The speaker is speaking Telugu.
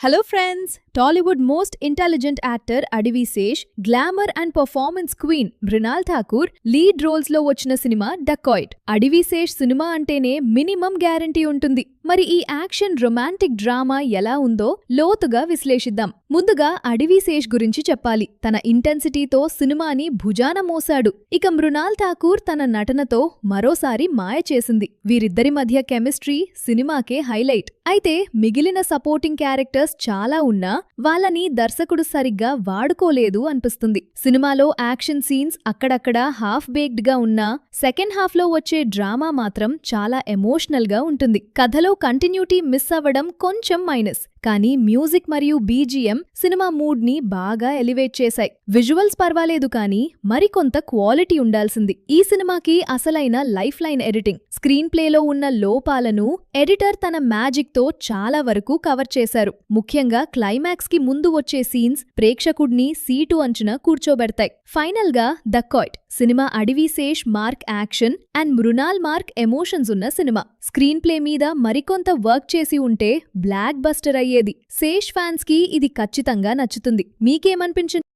Hello friends! Tollywood most intelligent actor Adivi Sesh, glamour and performance queen Mrinal Thakur lead roles లో వచ్చిన సినిమా డకాయిట్. అడివి శేష్ సినిమా అంటేనే మినిమం గ్యారంటీ ఉంటుంది. మరి ఈ యాక్షన్ రొమాంటిక్ డ్రామా ఎలా ఉందో లోతుగా విశ్లేషిద్దాం. ముందుగా అడివి శేష్ గురించి చెప్పాలి. తన ఇంటెన్సిటీతో సినిమాని భుజాన మోసాడు. ఇక మృణాల్ ఠాకూర్ తన నటనతో మరోసారి మాయ చేసింది. వీరిద్దరి మధ్య కెమిస్ట్రీ సినిమాకే హైలైట్. అయితే మిగిలిన సపోర్టింగ్ క్యారెక్టర్స్ చాలా ఉన్నా వాళ్ళని దర్శకుడు సరిగ్గా వాడుకోలేదు అనిపిస్తుంది. సినిమాలో యాక్షన్ సీన్స్ అక్కడక్కడ హాఫ్ బేక్డ్ గా ఉన్నా సెకండ్ హాఫ్ లో వచ్చే డ్రామా మాత్రం చాలా ఎమోషనల్ గా ఉంటుంది. కథలో కంటిన్యూటీ మిస్ అవ్వడం కొంచెం మైనస్. కానీ మ్యూజిక్ మరియు బీజిఎం సినిమా మూడ్ ని బాగా ఎలివేట్ చేశాయి. విజువల్స్ పర్వాలేదు కానీ మరికొంత క్వాలిటీ ఉండాల్సింది. ఈ సినిమాకి అసలైన లైఫ్ లైన్ ఎడిటింగ్. స్క్రీన్ ప్లేలో ఉన్న లోపాలను ఎడిటర్ తన మ్యాజిక్ తో చాలా వరకు కవర్ చేశారు. ముఖ్యంగా క్లైమాక్స్ కి ముందు వచ్చే సీన్స్ ప్రేక్షకుడిని సీటు అంచున కూర్చోబెడతాయి. ఫైనల్ గా Dacoit cinema Adivi Sesh mark action and Mrunal mark emotions ఉన్న సినిమా. స్క్రీన్ ప్లే మీద మరికొంత వర్క్ చేసి ఉంటే బ్లాక్ బస్టర్ అయ్యేది. శేష్ ఫ్యాన్స్ కి ఇది ఖచ్చితంగా నచ్చుతుంది. మీకేమనిపించింది?